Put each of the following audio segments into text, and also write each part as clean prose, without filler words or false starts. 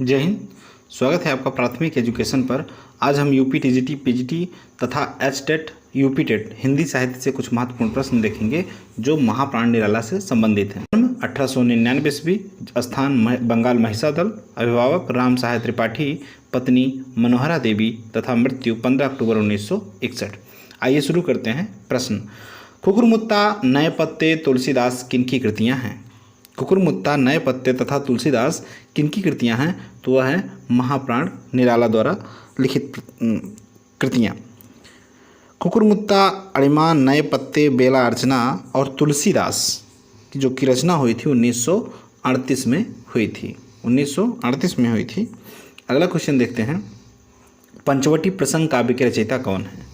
जय हिंद। स्वागत है आपका प्राथमिक एजुकेशन पर। आज हम यूपी टीजीटी पीजीटी तथा एचटेट यूपी टेट हिंदी साहित्य से कुछ महत्वपूर्ण प्रश्न देखेंगे जो महाप्राण निराला से संबंधित हैं। 1899 ईस्वी, स्थान बंगाल महिषादल, अभिभावक राम सहाय त्रिपाठी, पत्नी मनोहरा देवी तथा मृत्यु 15 अक्टूबर 1961। आइए शुरू करते हैं। प्रश्न, कुकुरमुत्ता, नए पत्ते, तुलसीदास किनकी कृतियाँ हैं? कुकुरमुत्ता, नए पत्ते तथा तुलसीदास किनकी कृतियाँ हैं? तो वह है महाप्राण निराला द्वारा लिखित कृतियाँ। कुकुरमुत्ता, अणिमा, नए पत्ते, बेला अर्चना और तुलसीदास की जो की रचना हुई थी 1938 में हुई थी। 1938 में हुई थी। अगला क्वेश्चन देखते हैं। पंचवटी प्रसंग काव्य के रचयिता कौन है?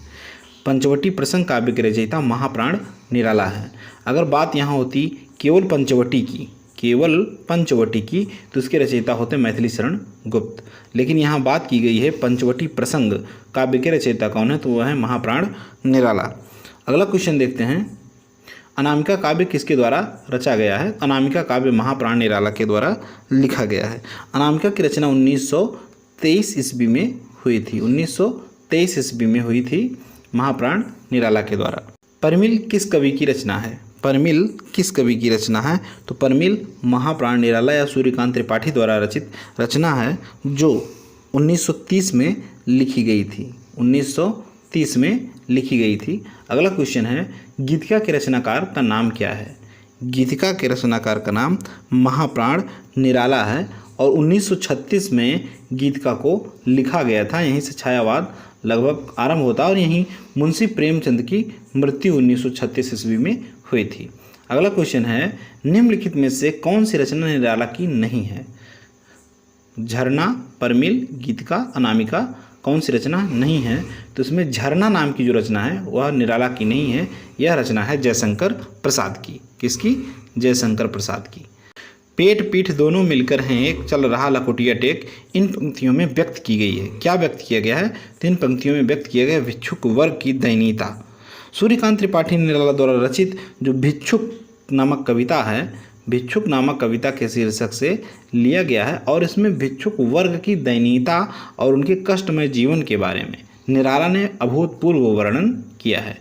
पंचवटी प्रसंग काव्य के रचयिता महाप्राण निराला है। अगर बात यहाँ होती केवल पंचवटी की तो इसके रचयिता होते मैथिली शरण गुप्त। लेकिन यहाँ बात की गई है पंचवटी प्रसंग काव्य के रचयिता कौन है, तो वह है महाप्राण निराला। अगला क्वेश्चन देखते हैं। अनामिका काव्य किसके द्वारा रचा गया है? अनामिका काव्य महाप्राण निराला के द्वारा लिखा गया है। अनामिका की रचना 1923 ईस्वी में हुई थी। 1923 ईस्वी में हुई थी महाप्राण निराला के द्वारा। परमिल किस कवि की रचना है? परमिल किस कवि की रचना है? तो परमिल महाप्राण निराला या सूर्यकांत त्रिपाठी द्वारा रचित रचना है जो 1930 में लिखी गई थी। 1930 में लिखी गई थी। अगला क्वेश्चन है, गीतिका के रचनाकार का नाम क्या है? गीतिका के रचनाकार का नाम महाप्राण निराला है और 1936 में गीतिका को लिखा गया था। यहीं से छायावाद लगभग आरंभ होता और यहीं मुंशी प्रेमचंद की मृत्यु 1936 ईस्वी में हुई थी। अगला क्वेश्चन है, निम्नलिखित में से कौन सी रचना निराला की नहीं है? झरना, परमिल, गीतिका, अनामिका, कौन सी रचना नहीं है? तो इसमें झरना नाम की जो रचना है वह निराला की नहीं है। यह रचना है जयशंकर प्रसाद की। किसकी? जयशंकर प्रसाद की। पेट पीठ दोनों मिलकर हैं एक, चल रहा लकोटिया टेक, इन पंक्तियों में व्यक्त की गई है। क्या व्यक्त किया गया है? तो इन पंक्तियों में व्यक्त किया गया भिक्षुक वर्ग की दयनीयता। सूर्यकांत त्रिपाठी निराला द्वारा रचित जो भिक्षुक नामक कविता है, भिक्षुक नामक कविता के शीर्षक से लिया गया है और इसमें भिक्षुक वर्ग की दयनीयता और उनके कष्टमय जीवन के बारे में निराला ने अभूतपूर्व वर्णन किया है।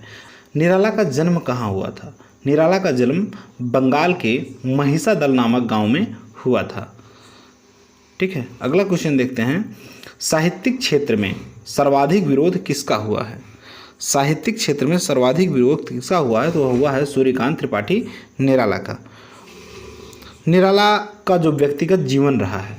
निराला का जन्म कहाँ हुआ था? निराला का जन्म बंगाल के महिषादल नामक गांव में हुआ था। ठीक है। अगला क्वेश्चन देखते हैं। साहित्यिक क्षेत्र में सर्वाधिक विरोध किसका हुआ है? साहित्यिक क्षेत्र में सर्वाधिक विरोध किसका हुआ है? तो वह हुआ है सूर्यकांत त्रिपाठी निराला का। निराला का जो व्यक्तिगत जीवन रहा है,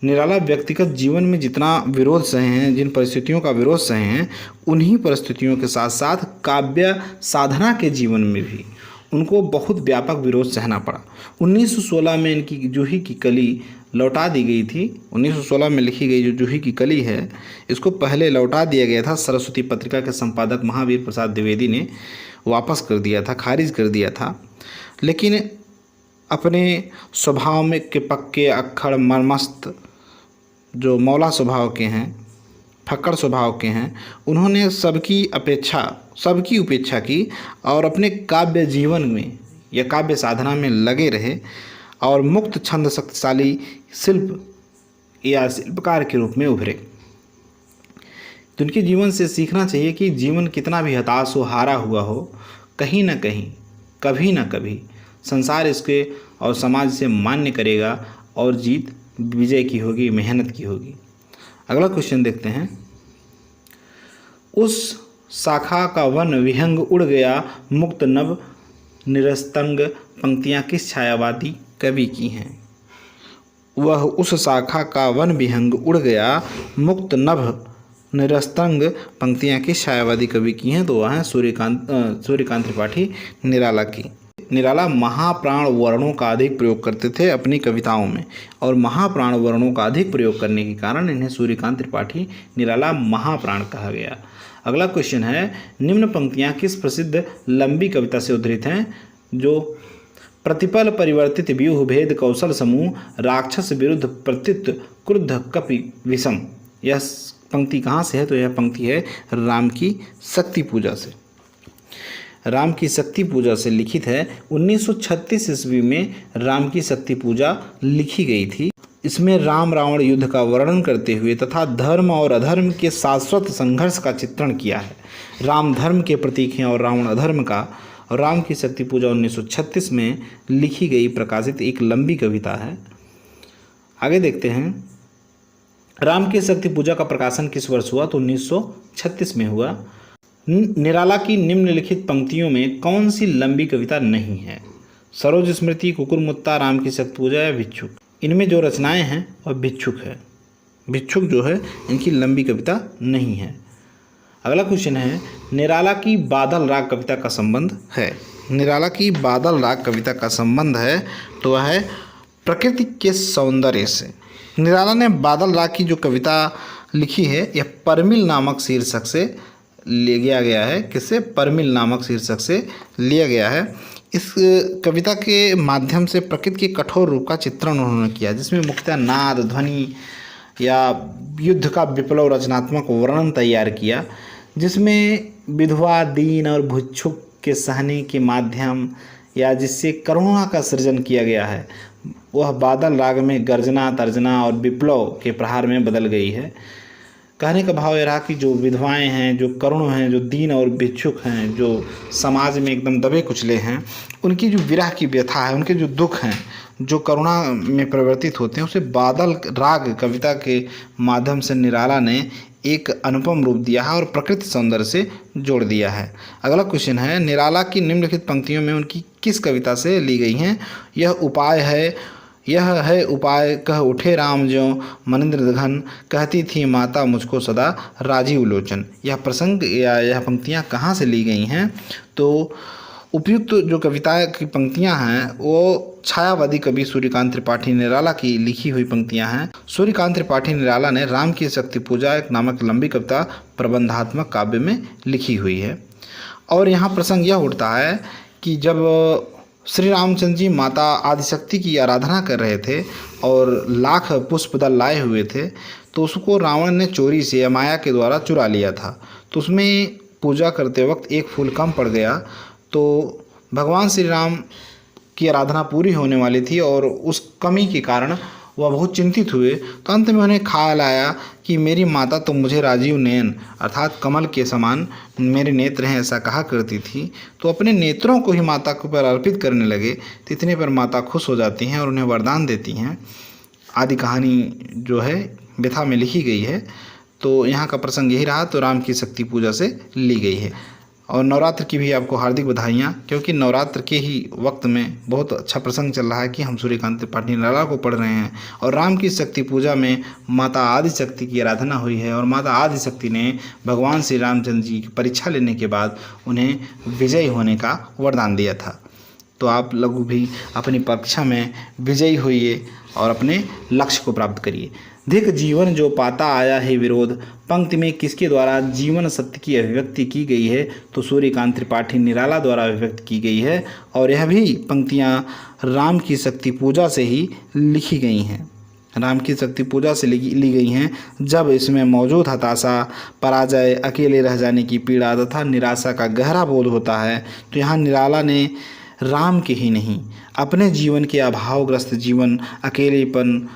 निराला व्यक्तिगत जीवन में जितना विरोध सहे हैं, जिन परिस्थितियों का विरोध सहे हैं, उन्हीं परिस्थितियों के साथ साथ काव्य साधना के जीवन में भी उनको बहुत व्यापक विरोध सहना पड़ा। 1916 में इनकी जूही की कली लौटा दी गई थी। 1916 में लिखी गई जो जूही की कली है, इसको पहले लौटा दिया गया था। सरस्वती पत्रिका के संपादक महावीर प्रसाद द्विवेदी ने वापस कर दिया था, खारिज कर दिया था। लेकिन अपने स्वभाव में के पक्के, अक्खड़, मर्मस्त, जो मौला स्वभाव के हैं, फक्कड़ स्वभाव के हैं, उन्होंने सबकी उपेक्षा की और अपने काव्य जीवन में या काव्य साधना में लगे रहे और मुक्त छंद शक्तिशाली शिल्प या शिल्पकार के रूप में उभरे। तो उनके जीवन से सीखना चाहिए कि जीवन कितना भी हताश हो, हारा हुआ हो, कहीं ना कहीं, कभी ना कभी संसार इसके और समाज से मान्य करेगा और जीत विजय की होगी, मेहनत की होगी। अगला क्वेश्चन देखते हैं। उस शाखा का वन विहंग उड़ गया, मुक्त नभ निरस्तंग, पंक्तियाँ किस छायावादी कवि की हैं? वह उस शाखा का वन विहंग उड़ गया, मुक्त नभ निरस्तंग, पंक्तियाँ किस छायावादी कवि की हैं? तो वह है सूर्यकांत त्रिपाठी निराला की। निराला महाप्राण वर्णों का अधिक प्रयोग करते थे अपनी कविताओं में और महाप्राण वर्णों का अधिक प्रयोग करने के कारण इन्हें सूर्यकांत त्रिपाठी निराला महाप्राण कहा गया। अगला क्वेश्चन है, निम्न पंक्तियाँ किस प्रसिद्ध लंबी कविता से उद्धृत हैं? जो प्रतिपल परिवर्तित व्यूह भेद कौशल समूह, राक्षस विरुद्ध प्रत्युत क्रुद्ध कपि विषम। यह पंक्ति कहाँ से है? तो यह पंक्ति है राम की शक्ति पूजा से। राम की शक्ति पूजा से लिखित है। 1936 ईस्वी में राम की शक्ति पूजा लिखी गई थी इसमें राम रावण युद्ध का वर्णन करते हुए तथा धर्म और अधर्म के शाश्वत संघर्ष का चित्रण किया है। राम धर्म के प्रतीक हैं और रावण अधर्म का। और राम की शक्ति पूजा 1936 में लिखी गई प्रकाशित एक लंबी कविता है। आगे देखते हैं, राम की शक्ति पूजा का प्रकाशन किस वर्ष हुआ? तो 1936 में हुआ। निराला की निम्नलिखित पंक्तियों में कौन सी लंबी कविता नहीं है? सरोज स्मृति, कुकुरमुत्ता, राम की शक्ति पूजा या भिक्षुक? इनमें जो रचनाएं हैं वह भिक्षुक है। भिक्षुक जो है इनकी लंबी कविता नहीं है। अगला क्वेश्चन है, निराला की बादल राग कविता का संबंध है। निराला की बादल राग कविता का संबंध है तो वह है प्रकृति के सौंदर्य से। निराला ने बादल राग की जो कविता लिखी है यह परमिल नामक शीर्षक से लिया गया है। किससे? परमिल नामक शीर्षक से लिया गया है। इस कविता के माध्यम से प्रकृति के कठोर रूप का चित्रण उन्होंने किया, जिसमें मुख्यतः नाद, ध्वनि या युद्ध का विप्लव रचनात्मक वर्णन तैयार किया, जिसमें विधवा, दीन और भिक्षुक के सहने के माध्यम या जिससे करुणा का सृजन किया गया है वह बादल राग में गर्जना, तर्जना और विप्लव के प्रहार में बदल गई है। कहने का भाव यह रहा कि जो विधवाएं हैं, जो करुण हैं, जो दीन और भिक्षुक हैं, जो समाज में एकदम दबे कुचले हैं, उनकी जो विरह की व्यथा है, उनके जो दुख हैं, जो करुणा में परिवर्तित होते हैं, उसे बादल राग कविता के माध्यम से निराला ने एक अनुपम रूप दिया है और प्रकृति सौंदर्य से जोड़ दिया है। अगला क्वेश्चन है, निराला की निम्नलिखित पंक्तियों में उनकी किस कविता से ली गई हैं? यह है उपाय कह उठे राम ज्यों मनिंद्र घन, कहती थी माता मुझको सदा राजीव लोचन। यह प्रसंग या यह पंक्तियाँ कहाँ से ली गई हैं? तो उपयुक्त जो कविता की पंक्तियाँ हैं वो छायावादी कवि सूर्यकांत त्रिपाठी निराला की लिखी हुई पंक्तियाँ हैं। सूर्यकांत त्रिपाठी निराला ने राम की शक्ति पूजा एक नामक लंबी कविता प्रबंधात्मक काव्य में लिखी हुई है। और यहाँ प्रसंग यह उठता है कि जब श्री रामचंद्र जी माता आदिशक्ति की आराधना कर रहे थे और लाख पुष्प दल लाए हुए थे, तो उसको रावण ने चोरी से या माया के द्वारा चुरा लिया था। तो उसमें पूजा करते वक्त एक फूल कम पड़ गया, तो भगवान श्री राम की आराधना पूरी होने वाली थी और उस कमी के कारण वह बहुत चिंतित हुए। तो अंत में उन्हें ख्याल आया कि मेरी माता तो मुझे राजीव नयन अर्थात कमल के समान मेरे नेत्र हैं ऐसा कहा करती थी, तो अपने नेत्रों को ही माता के ऊपर अर्पित करने लगे। तो इतने पर माता खुश हो जाती हैं और उन्हें वरदान देती हैं। आदि कहानी जो है व्यथा में लिखी गई है। तो यहाँ का प्रसंग यही रहा, तो राम की शक्ति पूजा से ली गई है। और नवरात्र की भी आपको हार्दिक बधाइयाँ, क्योंकि नवरात्र के ही वक्त में बहुत अच्छा प्रसंग चल रहा है कि हम सूर्यकांत त्रिपाठी निराला को पढ़ रहे हैं और राम की शक्ति पूजा में माता आदिशक्ति की आराधना हुई है और माता आदिशक्ति ने भगवान श्री रामचंद्र जी की परीक्षा लेने के बाद उन्हें विजयी होने का वरदान दिया था। तो आप लोग भी अपनी परीक्षा में विजयी होइए और अपने लक्ष्य को प्राप्त करिए। धिक जीवन जो पाता आया है विरोध, पंक्ति में किसके द्वारा जीवन सत्य की अभिव्यक्ति की गई है? तो सूर्यकांत त्रिपाठी निराला द्वारा अभिव्यक्त की गई है और यह भी पंक्तियाँ राम की शक्ति पूजा से ही लिखी गई हैं। राम की शक्ति पूजा से ली गई हैं, जब इसमें मौजूद हताशा, पराजय, अकेले रह जाने की पीड़ा तथा निराशा का गहरा बोध होता है। तो यहाँ निराला ने राम के ही नहीं अपने जीवन के अभावग्रस्त जीवन, अकेलेपन,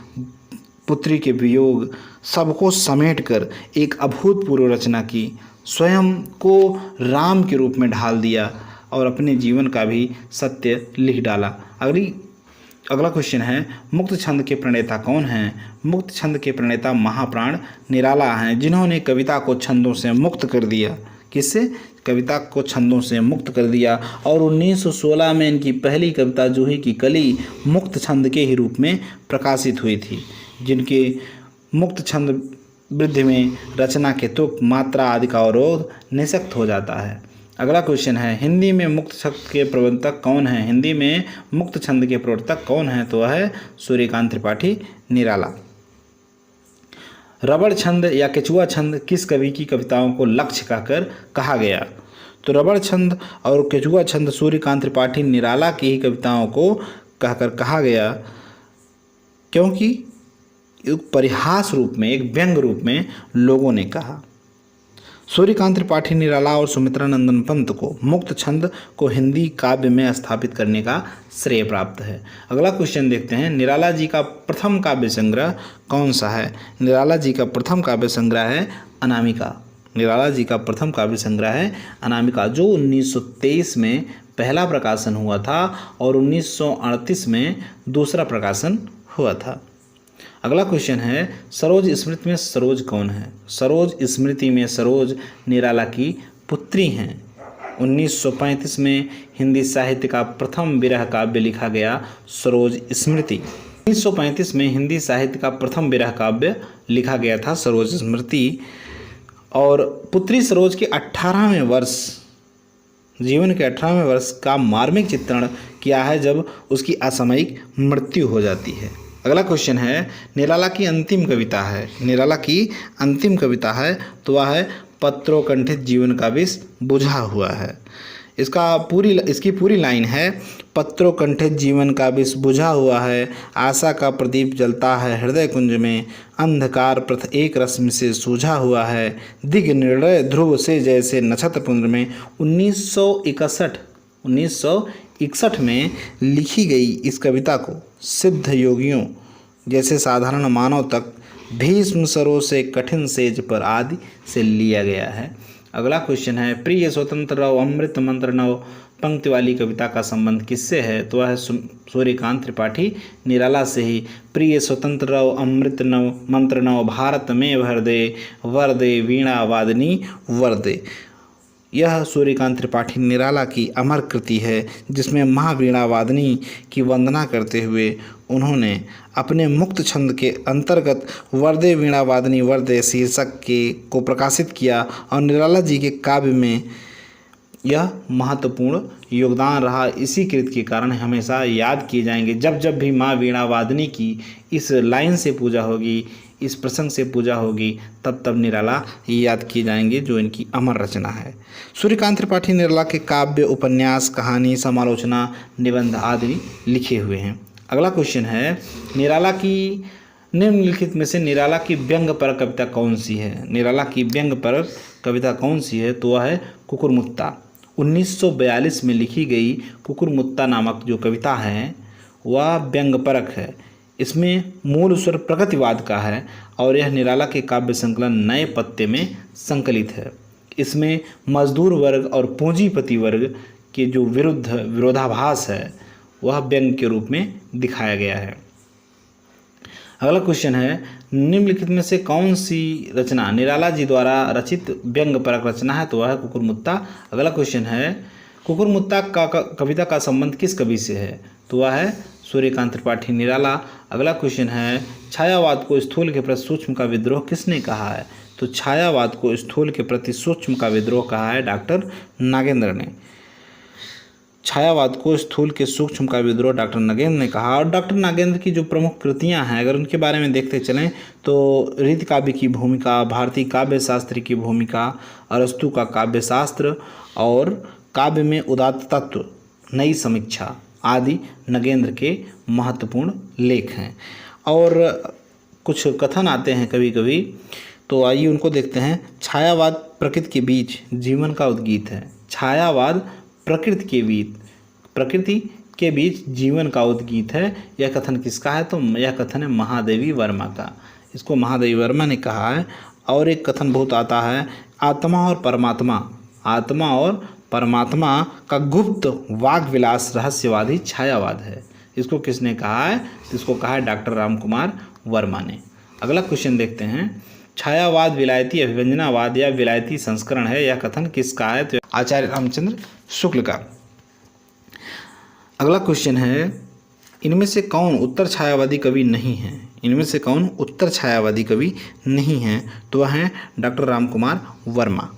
पुत्री के वियोग सबको समेटकर एक अभूतपूर्व रचना की, स्वयं को राम के रूप में ढाल दिया और अपने जीवन का भी सत्य लिख डाला। अगला क्वेश्चन है, मुक्त छंद के प्रणेता कौन हैं? मुक्त छंद के प्रणेता महाप्राण निराला हैं, जिन्होंने कविता को छंदों से मुक्त कर दिया। किससे? कविता को छंदों से मुक्त कर दिया। और 1916 में इनकी पहली कविता जूही की कली मुक्त छंद के ही रूप में प्रकाशित हुई थी, जिनके मुक्त छंद वृद्धि में रचना के तुक, मात्रा आदि का अवरोध निःशक्त हो जाता है। अगला क्वेश्चन है, हिंदी में मुक्त छंद के प्रवर्तक कौन हैं? हिंदी में मुक्त छंद के प्रवर्तक कौन हैं? तो वह है सूर्यकांत त्रिपाठी निराला। रबड़ छंद या केचुआ छंद किस कवि की कविताओं को लक्ष्य कहकर कहा गया? तो रबड़ छंद और केचुआ छंद सूर्यकांत त्रिपाठी निराला की ही कविताओं को कहकर कहा गया, क्योंकि एक परिहास रूप में, एक व्यंग रूप में लोगों ने कहा। सूर्यकांत त्रिपाठी निराला और सुमित्रा नंदन पंत को मुक्त छंद को हिंदी काव्य में स्थापित करने का श्रेय प्राप्त है। अगला क्वेश्चन देखते हैं, निराला जी का प्रथम काव्य संग्रह कौन सा है? निराला जी का प्रथम काव्य संग्रह है अनामिका। निराला जी का प्रथम काव्य संग्रह है अनामिका, जो 1923 में पहला प्रकाशन हुआ था और 1938 में दूसरा प्रकाशन हुआ था। अगला क्वेश्चन है, सरोज स्मृति में सरोज कौन है? सरोज स्मृति में सरोज निराला की पुत्री हैं। 1935 में हिंदी साहित्य का प्रथम विरह काव्य लिखा गया सरोज स्मृति। 1935 में हिंदी साहित्य का प्रथम विरह काव्य लिखा गया था सरोज स्मृति। और पुत्री सरोज के 18वें वर्ष, जीवन के 18वें वर्ष का मार्मिक चित्रण किया है जब उसकी असामयिक मृत्यु हो जाती है। अगला क्वेश्चन है, निराला की अंतिम कविता है। निराला की अंतिम कविता है तो वह है पत्रोकंठित जीवन का विष बुझा हुआ है। इसकी पूरी लाइन है, पत्रोकंठित जीवन का विष बुझा हुआ है, आशा का प्रदीप जलता है हृदय कुंज में, अंधकार प्रथ एक रश्मि से सूझा हुआ है, दिग निर्णय ध्रुव से जैसे नक्षत्र पुंज में। 1961 में लिखी गई इस कविता को सिद्ध योगियों जैसे साधारण मानव तक भीष्म सरोज से कठिन सेज पर आदि से लिया गया है। अगला क्वेश्चन है, प्रिय स्वतंत्र रव अमृत मंत्र नव पंक्ति वाली कविता का संबंध किससे है? तो वह है सूर्यकांत त्रिपाठी निराला से ही। प्रिय स्वतंत्र रव अमृत नव मंत्र नव भारत में भर दे, वर दे वीणा वादनी वर दे। यह सूर्यकांत त्रिपाठी निराला की अमर कृति है, जिसमें महावीणा वादनी की वंदना करते हुए उन्होंने अपने मुक्त छंद के अंतर्गत वरदे वीणा वादनी वरदे शीर्षक को प्रकाशित किया और निराला जी के काव्य में यह महत्वपूर्ण योगदान रहा। इसी कृत के कारण हमेशा याद किए जाएंगे। जब जब भी माँ वीणा वादनी की इस लाइन से पूजा होगी, इस प्रसंग से पूजा होगी, तब तब निराला याद किए जाएंगे, जो इनकी अमर रचना है। सूर्यकांत त्रिपाठी निराला के काव्य, उपन्यास, कहानी, समालोचना, निबंध आदि लिखे हुए हैं। अगला क्वेश्चन है, निराला की निम्नलिखित में से निराला की व्यंग पर कविता कौन सी है? निराला की व्यंग पर कविता कौन सी है? तो वह है कुकुरमुत्ता। 1942 में लिखी गई कुकुरमुत्ता नामक जो कविता है वह व्यंगपरक है। इसमें मूल स्वर प्रगतिवाद का है और यह निराला के काव्य संकलन नए पत्ते में संकलित है। इसमें मजदूर वर्ग और पूंजीपति वर्ग के जो विरोधाभास है वह व्यंग के रूप में दिखाया गया है। अगला क्वेश्चन है, निम्नलिखित में से कौन सी रचना निराला जी द्वारा रचित व्यंग परक रचना है? तो वह है कुकुरमुत्ता। अगला क्वेश्चन है, कुकुरमुत्ता का कविता का संबंध किस कवि से है? तो वह है सूर्यकांत त्रिपाठी निराला। अगला क्वेश्चन है, छायावाद को स्थूल के प्रति सूक्ष्म का विद्रोह किसने कहा है? तो छायावाद को स्थूल के प्रति सूक्ष्म का विद्रोह कहा है डॉक्टर नागेंद्र ने। छायावाद को स्थूल के सूक्ष्म का विद्रोह डॉक्टर नागेंद्र ने कहा। और डॉक्टर नागेंद्र की जो प्रमुख कृतियां हैं, अगर उनके बारे में देखते चलें तो रीति काव्य की भूमिका, भारतीय काव्य शास्त्र की भूमिका, अरस्तु का काव्य शास्त्र और काव्य में उदात्त तत्व, नई समीक्षा आदि नागेंद्र के महत्वपूर्ण लेख हैं। और कुछ कथन आते हैं कभी कभी, तो आइए उनको देखते हैं। छायावाद प्रकृति के बीच जीवन का उद्गीत है। छायावाद प्रकृति के बीच जीवन का उद्गीत है। यह कथन किसका है? तो यह कथन है महादेवी वर्मा का। इसको महादेवी वर्मा ने कहा है। और एक कथन बहुत आता है, आत्मा और परमात्मा का गुप्त वाग विलास रहस्यवादी छायावाद है। इसको किसने कहा है? इसको कहा है डॉक्टर रामकुमार वर्मा ने। अगला क्वेश्चन देखते हैं, छायावाद विलायती अभिव्यंजनावाद या विलायती संस्करण है। यह कथन किसका है? तो आचार्य रामचंद्र शुक्ल का। अगला क्वेश्चन है, इनमें से कौन उत्तर छायावादी कवि नहीं है? इनमें से कौन उत्तर छायावादी कवि नहीं है? तो वह हैं डॉक्टर रामकुमार वर्मा।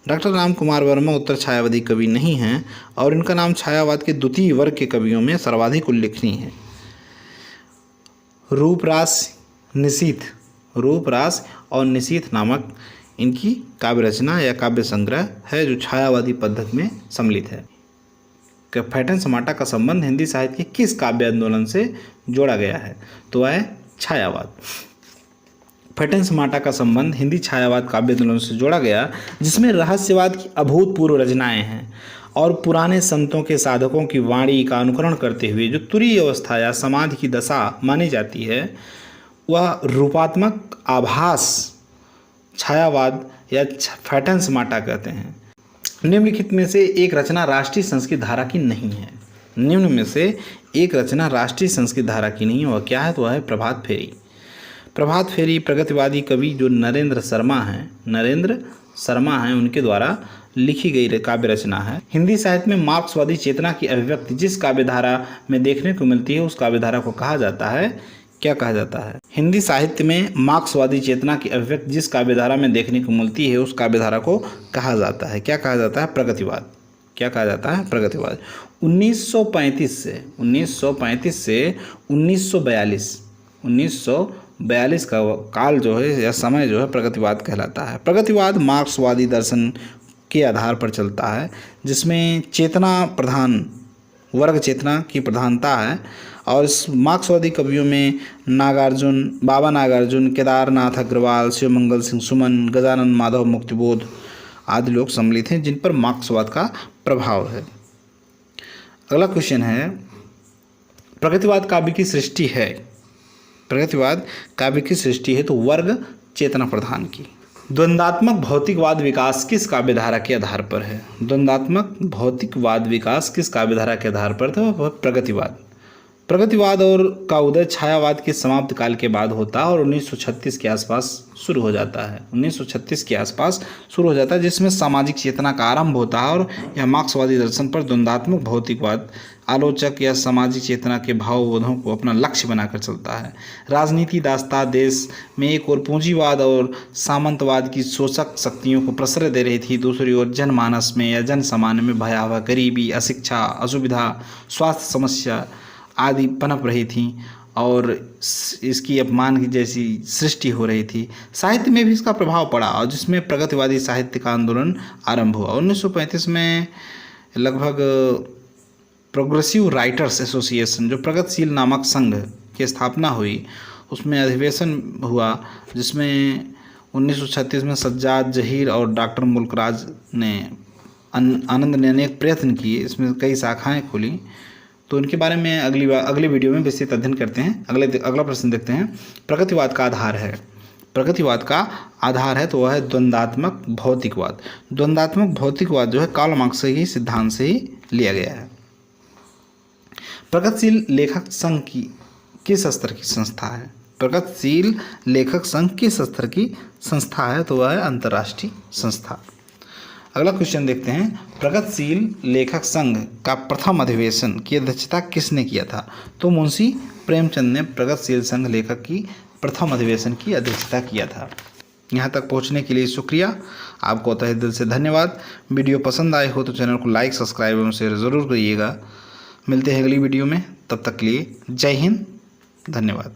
डॉक्टर रामकुमार वर्मा उत्तर छायावादी कवि नहीं हैं और इनका नाम छायावाद के द्वितीय वर्ग के कवियों में सर्वाधिक उल्लेखनीय है। रूपरास और निशीथ नामक इनकी काव्य रचना या काव्य संग्रह है जो छायावादी पद्धति में सम्मिलित है। फैटन समाटा का संबंध हिंदी साहित्य के किस काव्य आंदोलन से जोड़ा गया है? तो वह है छायावाद। फेटेंसमाटा का संबंध हिंदी छायावाद काव्य आंदोलन से जोड़ा गया, जिसमें रहस्यवाद की अभूतपूर्व रचनाएं हैं और पुराने संतों के साधकों की वाणी का अनुकरण करते हुए जो तुरीय अवस्था या समाधि की दशा मानी जाती है, वह रूपात्मक आभास छायावाद या फेटेंसमाटा कहते हैं। निम्नलिखित में से एक रचना राष्ट्रीय संस्कृत धारा की नहीं है। निम्न में से एक रचना राष्ट्रीय संस्कृत धारा की नहीं है, वह क्या है? तो वह है प्रभात फेरी। प्रभात फेरी प्रगतिवादी कवि जो नरेंद्र शर्मा हैं, उनके द्वारा लिखी गई काव्य रचना है। हिंदी साहित्य में मार्क्सवादी चेतना की अभिव्यक्ति जिस काव्य धारा में देखने को मिलती है, उस काव्य धारा को कहा जाता है, क्या कहा जाता है? हिंदी साहित्य में मार्क्सवादी चेतना की अभिव्यक्ति जिस काव्य धारा में देखने को मिलती है, उस काव्य धारा को कहा जाता है, क्या कहा जाता है? प्रगतिवाद। क्या कहा जाता है? प्रगतिवाद। 1935 से 1942 का काल जो है या समय जो है प्रगतिवाद कहलाता है। प्रगतिवाद मार्क्सवादी दर्शन के आधार पर चलता है, जिसमें चेतना प्रधान वर्ग चेतना की प्रधानता है। और इस मार्क्सवादी कवियों में बाबा नागार्जुन, केदारनाथ अग्रवाल, शिवमंगल सिंह सुमन, गजानन माधव मुक्तिबोध आदि लोग सम्मिलित हैं, जिन पर मार्क्सवाद का प्रभाव है। अगला क्वेश्चन है, प्रगतिवाद काव्य की सृष्टि है। प्रगतिवाद काव्य की सृष्टि है तो वर्ग चेतना प्रधान की। द्वंदात्मक भौतिकवाद विकास किस काव्यधारा के आधार पर है? द्वंदात्मक भौतिकवाद विकास किस काव्यधारा के आधार पर था? वह प्रगतिवाद। प्रगतिवाद और का उदय छायावाद के समाप्त काल के बाद होता है और 1936 के आसपास शुरू हो जाता है। 1936 के आसपास शुरू हो जाता है, जिसमें सामाजिक चेतना का आरंभ होता है और यह मार्क्सवादी दर्शन पर द्वंदात्मक भौतिकवाद आलोचक या सामाजिक चेतना के भावबोधों को अपना लक्ष्य बनाकर चलता है। राजनीति दास्ता देश में एक ओर पूंजीवाद और सामंतवाद की शोषक शक्तियों को प्रश्रय दे रही थी, दूसरी ओर जनमानस में या जन सामान्य में भयावह गरीबी, अशिक्षा, असुविधा, स्वास्थ्य समस्या आदि पनप रही थी और इसकी अपमान की जैसी सृष्टि हो रही थी। साहित्य में भी इसका प्रभाव पड़ा और जिसमें प्रगतिवादी साहित्य का आंदोलन आरंभ हुआ। 1935 में लगभग प्रोग्रेसिव राइटर्स एसोसिएशन, जो प्रगतिशील नामक संघ की स्थापना हुई, उसमें अधिवेशन हुआ, जिसमें 1936 में सज्जाद जहीर और डॉक्टर मुल्कराज ने आनंद ने अनेक प्रयत्न किए, इसमें कई शाखाएं खुली। तो इनके बारे में अगली वीडियो में विस्तृत अध्ययन करते हैं। अगला प्रश्न देखते हैं, प्रगतिवाद का आधार है। प्रगतिवाद का आधार है तो वह है द्वंदात्मक भौतिकवाद। द्वंदात्मक भौतिकवाद जो है कार्ल मार्क्स से ही सिद्धांत से ही लिया गया है। प्रगतिशील लेखक संघ की किस स्तर की संस्था है? प्रगतिशील लेखक संघ किस स्तर की संस्था है? तो वह है अंतर्राष्ट्रीय संस्था। अगला क्वेश्चन देखते हैं, प्रगतिशील लेखक संघ का प्रथम अधिवेशन की अध्यक्षता किसने किया था? तो मुंशी प्रेमचंद ने प्रगतिशील संघ लेखक की प्रथम अधिवेशन की अध्यक्षता किया था। यहाँ तक पहुँचने के लिए शुक्रिया, आपको तहे दिल से धन्यवाद। वीडियो पसंद आए हो तो चैनल को लाइक, सब्सक्राइब एवं शेयर ज़रूर करिएगा। मिलते हैं अगली वीडियो में, तब तक के लिए जय हिंद, धन्यवाद।